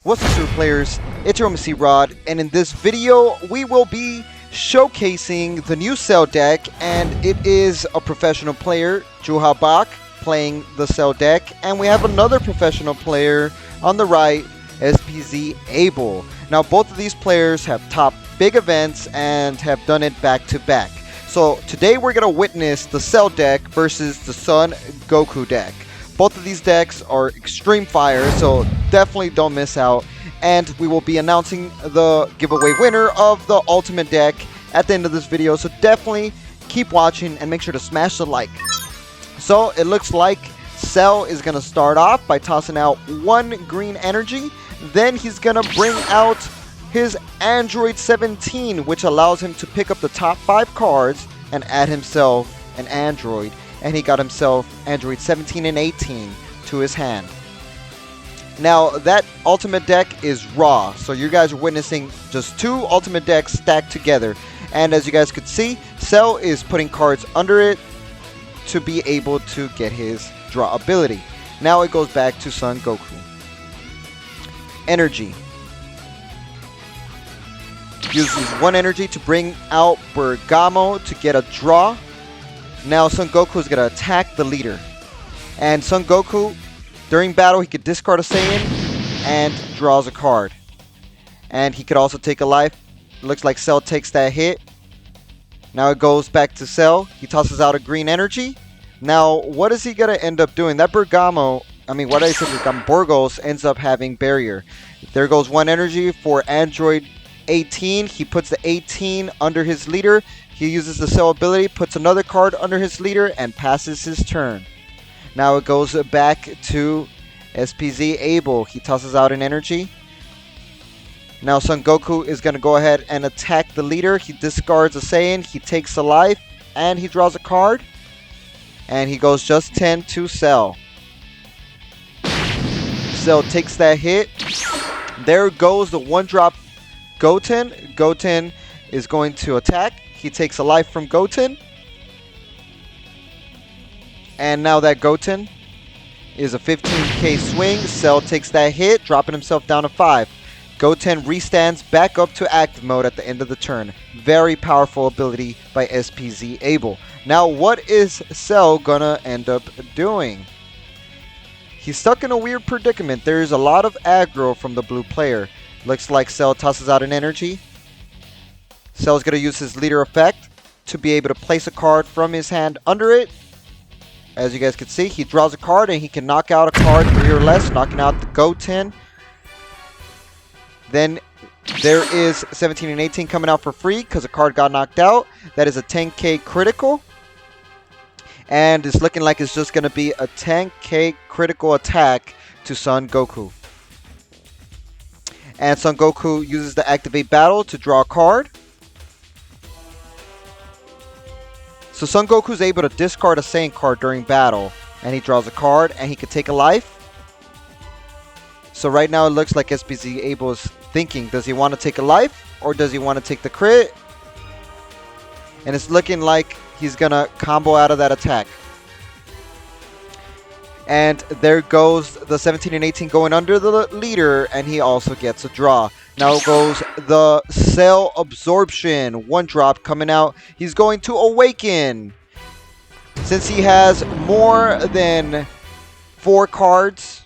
What's up, super players? It's your MC Rod, and in this video we will be showcasing the new Cell deck, and it is a professional player, Juha Bak, playing the Cell deck, and we have another professional player on the right, SPZ Abel. Now both of these players have topped big events and have done it back to back. So today we're going to witness the Cell deck versus the Son Goku deck. Both of these decks are extreme fire, so definitely don't miss out. And we will be announcing the giveaway winner of the ultimate deck at the end of this video, so definitely keep watching and make sure to smash the like. So it looks like Cell is going to start off by tossing out one green energy. Then he's going to bring out his Android 17, which allows him to pick up the top 5 cards and add himself an Android. And he got himself Android 17 and 18 to his hand. Now that ultimate deck is raw, so you guys are witnessing just two ultimate decks stacked together. And as you guys could see, Cell is putting cards under it to be able to get his draw ability. Now it goes back to Son Goku. Energy. Uses one energy to bring out Bergamo to get a draw. Now Son Goku is going to attack the leader. And Son Goku, during battle, he could discard a Saiyan and draws a card. And he could also take a life. Looks like Cell takes that hit. Now it goes back to Cell. He tosses out a green energy. Now, what is he going to end up doing? That Bergamo, what I said, Burgos ends up having barrier. There goes one energy for Android 18. He puts the 18 under his leader. He uses the Cell ability, puts another card under his leader, and passes his turn. Now it goes back to SPZ Abel. He tosses out an energy. Now Son Goku is going to go ahead and attack the leader. He discards a Saiyan. He takes a life, and he draws a card. And he goes just 10 to Cell. Cell takes that hit. There goes the one-drop Goten. Goten is going to attack. He takes a life from Goten. And now that Goten is a 15k swing. Cell takes that hit, dropping himself down to 5. Goten restands back up to active mode at the end of the turn. Very powerful ability by SPZ Abel. Now what is Cell gonna end up doing? He's stuck in a weird predicament. There is a lot of aggro from the blue player. Looks like Cell tosses out an energy. Cell's going to use his leader effect to be able to place a card from his hand under it. As you guys can see, he draws a card and he can knock out a card 3 or less, knocking out the Goten. Then there is 17 and 18 coming out for free because a card got knocked out. That is a 10k critical. And it's looking like it's just going to be a 10k critical attack to Son Goku. And Son Goku uses the Activate Battle to draw a card. So Son Goku is able to discard a Saiyan card during battle. And he draws a card and he can take a life. So right now it looks like SPZ Abel is thinking, does he want to take a life or does he want to take the crit? And it's looking like he's going to combo out of that attack. And there goes the 17 and 18 going under the leader, and he also gets a draw. Now goes the Cell Absorption. One drop coming out. He's going to Awaken. Since he has more than 4 cards,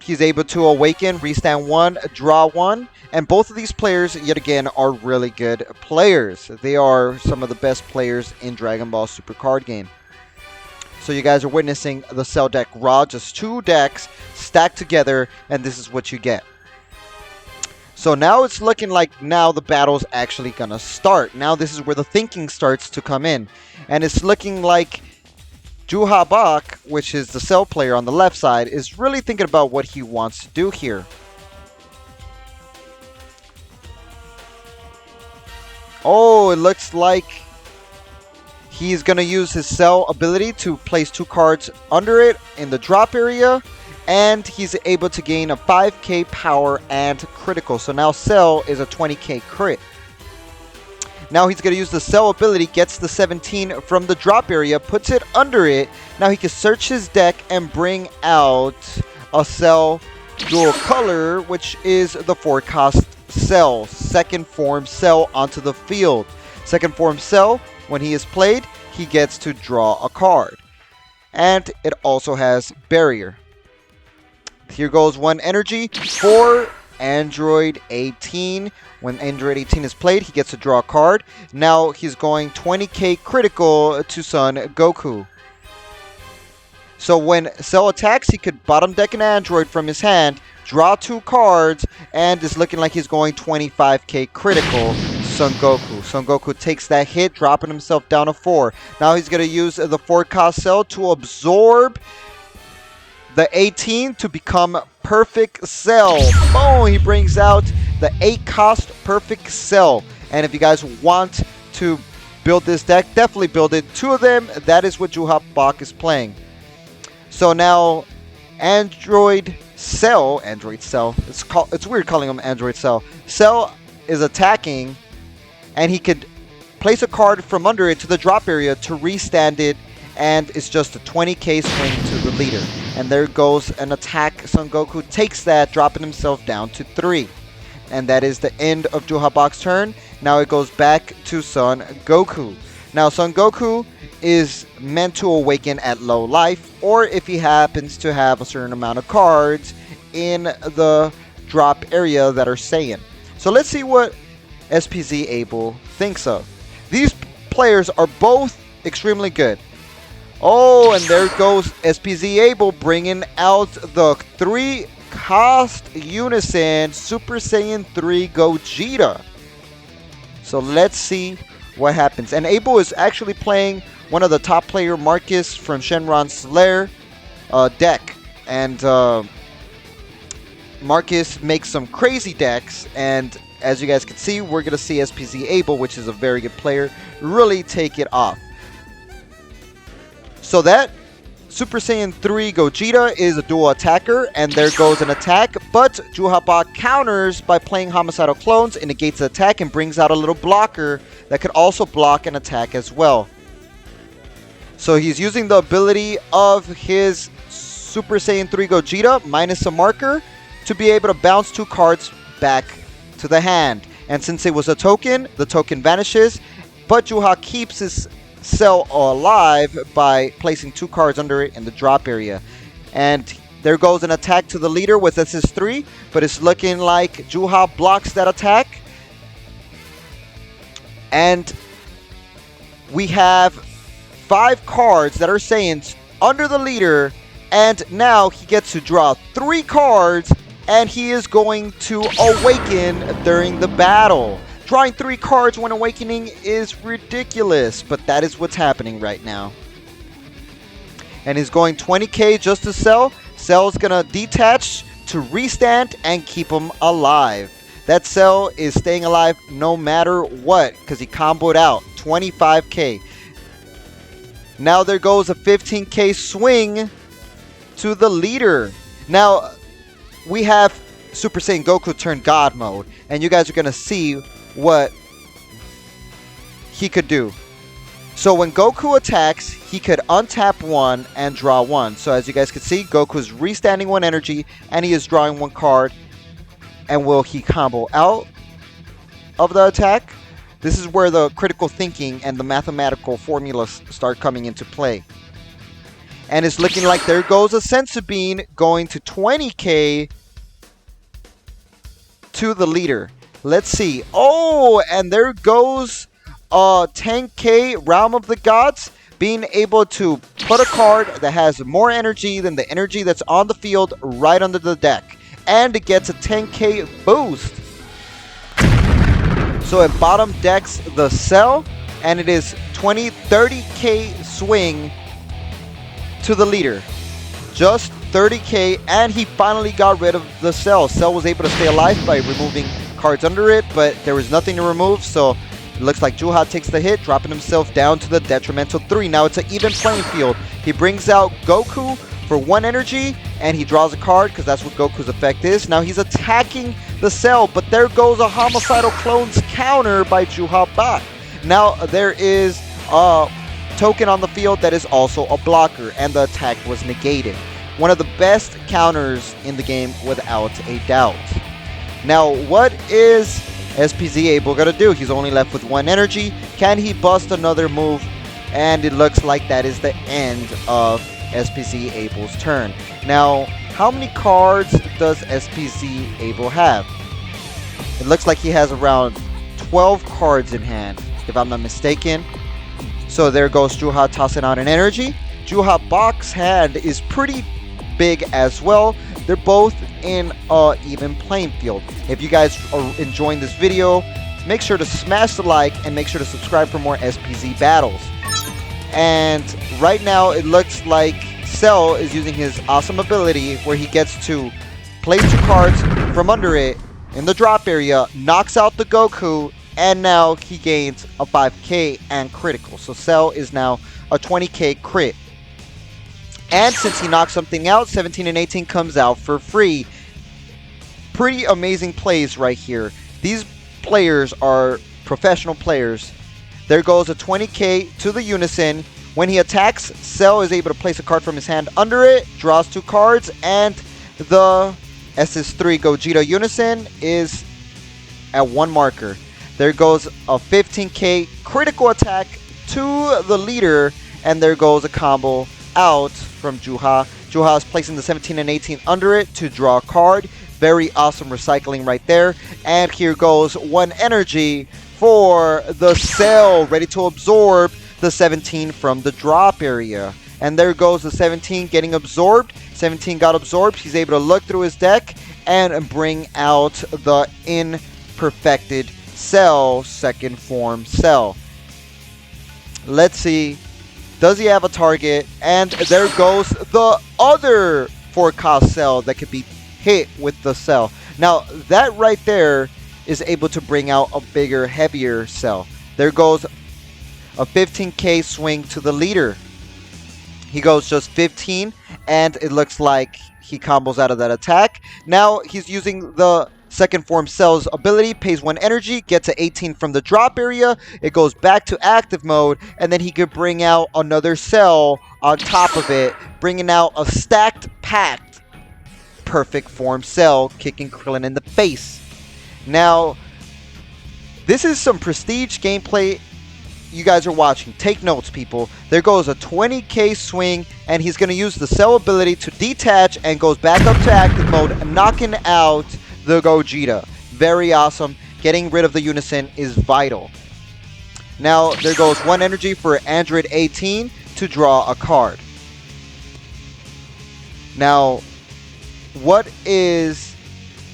he's able to Awaken, restand 1, draw 1. And both of these players, yet again, are really good players. They are some of the best players in Dragon Ball Super card game. So you guys are witnessing the Cell deck raw, just 2 decks stacked together, and this is what you get. So now it's looking like now the battle's actually gonna start. Now this is where the thinking starts to come in. And it's looking like Juha Bak, which is the Cell player on the left side, is really thinking about what he wants to do here. Oh, it looks like he's going to use his Cell ability to place 2 cards under it in the drop area. And he's able to gain a 5k power and critical. So now Cell is a 20k crit. Now he's going to use the Cell ability, gets the 17 from the drop area, puts it under it. Now he can search his deck and bring out a Cell dual color, which is the forecast Cell, second form Cell onto the field. Second form Cell, when he is played, he gets to draw a card. And it also has Barrier. Here goes one energy for Android 18. When Android 18 is played, he gets to draw a card. Now he's going 20k critical to Son Goku. So when Cell attacks, he could bottom deck an Android from his hand, draw 2 cards, and it's looking like he's going 25k critical Son Goku. Son Goku takes that hit, dropping himself down to 4. Now he's going to use the forecast Cell to absorb the 18 to become Perfect Cell. Boom! He brings out the 8-cost Perfect Cell. And if you guys want to build this deck, definitely build it. 2 of them, that is what Juhabak is playing. So now, Android Cell, it's weird calling him Android Cell. Cell is attacking, and he could place a card from under it to the drop area to restand it, and it's just a 20k swing to the leader. And there goes an attack. Son Goku takes that, dropping himself down to 3. And that is the end of Juhabak's turn. Now it goes back to Son Goku. Now Son Goku is meant to awaken at low life, or if he happens to have a certain amount of cards in the drop area that are Saiyan. So let's see what SPZ Abel thinks of. These players are both extremely good. Oh, and there goes SPZ Abel bringing out the 3-cost Unison Super Saiyan 3 Gogeta. So let's see what happens. And Abel is actually playing one of the top player Marcus from Shenron's Lair deck. And Marcus makes some crazy decks, and as you guys can see, we're going to see SPZ Abel, which is a very good player, really take it off. So that Super Saiyan 3 Gogeta is a dual attacker, and there goes an attack, but Juhabak counters by playing Homicidal Clones and negates the attack and brings out a little blocker that could also block an attack as well. So he's using the ability of his Super Saiyan 3 Gogeta minus a marker to be able to bounce 2 cards back to the hand. And since it was a token, the token vanishes, but Juha keeps his Cell alive by placing 2 cards under it in the drop area. And there goes an attack to the leader with SS3, but it's looking like Juha blocks that attack. And we have 5 cards that are Saiyans under the leader, and now he gets to draw 3 cards, and he is going to awaken during the battle. Drawing 3 cards when awakening is ridiculous, but that is what's happening right now. And he's going 20k just to Cell. Cell's gonna detach to restand and keep him alive. That Cell is staying alive no matter what, because he comboed out 25k. Now there goes a 15k swing to the leader. Now we have Super Saiyan Goku turn God mode, and you guys are gonna see what he could do. So when Goku attacks, he could untap 1 and draw 1. So as you guys can see, Goku's restanding 1 energy, and he is drawing 1 card. And will he combo out of the attack? This is where the critical thinking and the mathematical formulas start coming into play. And it's looking like there goes a Senzu Bean going to 20k to the leader. Let's see. Oh, and there goes 10k Realm of the Gods, being able to put a card that has more energy than the energy that's on the field right under the deck. And it gets a 10k boost. So it bottom decks the Cell, and it is 30k swing to the leader. Just 30k, and he finally got rid of the Cell. Cell was able to stay alive by removing cards under it, but there was nothing to remove, so it looks like Juha takes the hit, dropping himself down to the detrimental 3. Now it's an even playing field. He brings out Goku for 1 energy, and he draws a card because that's what Goku's effect is. Now he's attacking the Cell, but there goes a Homicidal Clones counter by Juhabak. Now there is a token on the field that is also a blocker, and the attack was negated. one of the best counters in the game without a doubt. Now, what is SPZ Abel gonna do? He's only left with 1 energy. Can he bust another move? And it looks like that is the end of SPZ Abel's turn. Now, how many cards does SPZ Abel have? It looks like he has around 12 cards in hand, if I'm not mistaken. So there goes Juha tossing out an energy. Juha Bach's hand is pretty big as well. They're both in an even playing field. If you guys are enjoying this video, make sure to smash the like and make sure to subscribe for more SPZ battles. And right now it looks like Cell is using his awesome ability where he gets to place 2 cards from under it in the drop area, knocks out the Goku, and now he gains a 5k and critical. So Cell is now a 20k crit. And since he knocked something out, 17 and 18 comes out for free. Pretty amazing plays right here. These players are professional players. There goes a 20k to the Unison. When he attacks, Cell is able to place a card from his hand under it, draws 2 cards, and the SS3 Gogeta Unison is at 1 marker. There goes a 15k critical attack to the leader, and there goes a combo out from Juha. Juha is placing the 17 and 18 under it to draw a card. Very awesome recycling right there. And here goes 1 energy for the Cell, ready to absorb the 17 from the drop area. And there goes the 17 getting absorbed. 17 got absorbed. He's able to look through his deck and bring out the imperfected Cell, second form Cell. Let's see. Does he have a target? And there goes the other 4-cost Cell that could be hit with the Cell. Now, that right there is able to bring out a bigger, heavier Cell. There goes a 15k swing to the leader. He goes just 15, and it looks like he combos out of that attack. Now, he's using the second form Cell's ability, pays 1 energy, gets to 18 from the drop area. It goes back to active mode, and then he could bring out another Cell on top of it, bringing out a stacked, packed, perfect form Cell, kicking Krillin in the face. Now, this is some prestige gameplay you guys are watching. Take notes, people. There goes a 20k swing, and he's going to use the Cell ability to detach and goes back up to active mode, knocking out the Gogeta. Very awesome. Getting rid of the Unison is vital. Now, there goes 1 energy for Android 18 to draw a card. Now, what is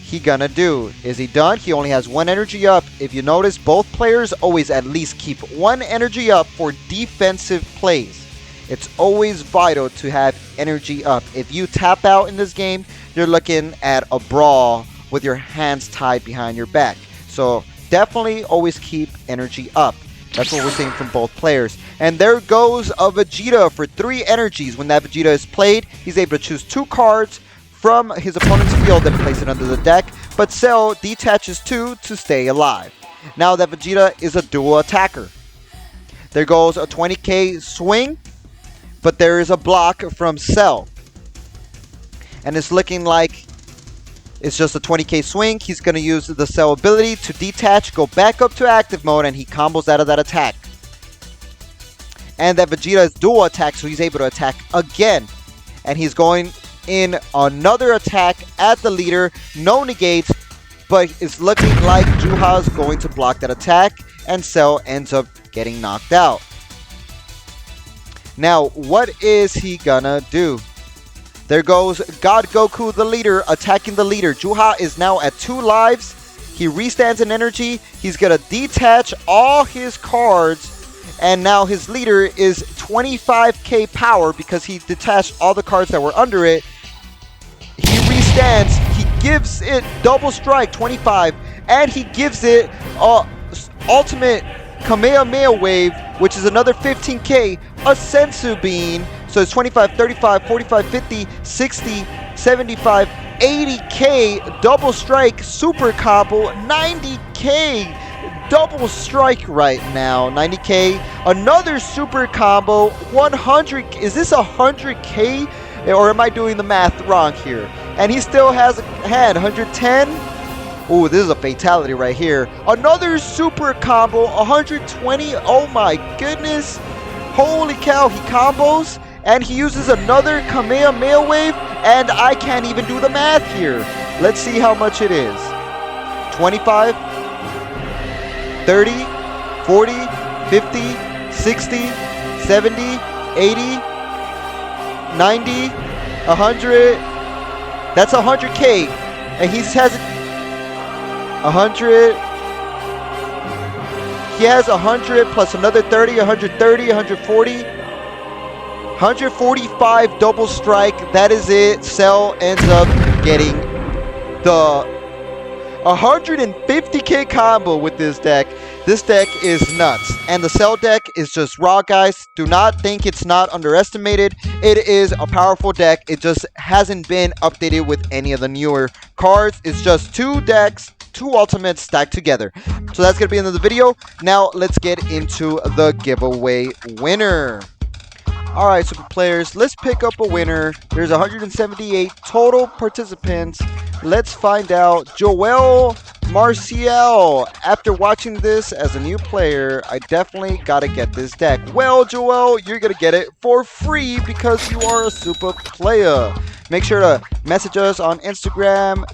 he gonna do? Is he done? He only has 1 energy up. If you notice, both players always at least keep 1 energy up for defensive plays. It's always vital to have energy up. If you tap out in this game, you're looking at a brawl with your hands tied behind your back. So definitely always keep energy up. That's what we're seeing from both players. And there goes a Vegeta for 3 energies. When that Vegeta is played, he's able to choose 2 cards from his opponent's field and place it under the deck. But Cell detaches 2 to stay alive. Now that Vegeta is a dual attacker. There goes a 20k swing, but there is a block from Cell. And it's looking like it's just a 20k swing. He's going to use the Cell ability to detach, go back up to active mode, and he combos out of that attack. And that Vegeta is dual attack, so he's able to attack again. And he's going in another attack at the leader. No negates, but it's looking like Juha is going to block that attack, and Cell ends up getting knocked out. Now, what is he gonna do? There goes God Goku, the leader, attacking the leader. Juha is now at 2 lives. He restands in energy. He's going to detach all his cards. And now his leader is 25k power because he detached all the cards that were under it. He restands. He gives it double strike, 25. And he gives it ultimate Kamehameha wave, which is another 15k, a Sensu bean. So it's 25, 35, 45, 50, 60, 75, 80k double strike super combo, 90k double strike right now, 90k, another super combo, 100, is this 100k Or am I doing the math wrong here? And he still has a hand. 110. Ooh, this is a fatality right here. Another super combo. 120. Oh my goodness. Holy cow. He combos. And he uses another Kamehameha wave. And I can't even do the math here. Let's see how much it is. 25. 30. 40. 50. 60. 70. 80. 90. 100. That's 100k. And he has 100. He has 100 plus another 30, 130, 140. 145 double strike. That is it. Cell ends up getting the 150k combo with this deck. This deck is nuts. And the Cell deck is just raw, guys. Do not think it's not underestimated. It is a powerful deck. It just hasn't been updated with any of the newer cards. It's just 2 decks, 2 ultimates stacked together. So that's going to be the end of the video. Now let's get into the giveaway winner. Alright, super players, let's pick up a winner. There's 178 total participants. Let's find out. Joel Marcial. After watching this as a new player, I definitely gotta get this deck. Well, Joel, you're gonna get it for free because you are a super player. Make sure to message us on Instagram,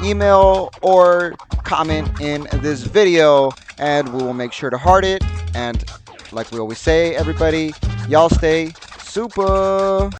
email, or comment in this video, and we will make sure to heart it. And like we always say, everybody, y'all stay super.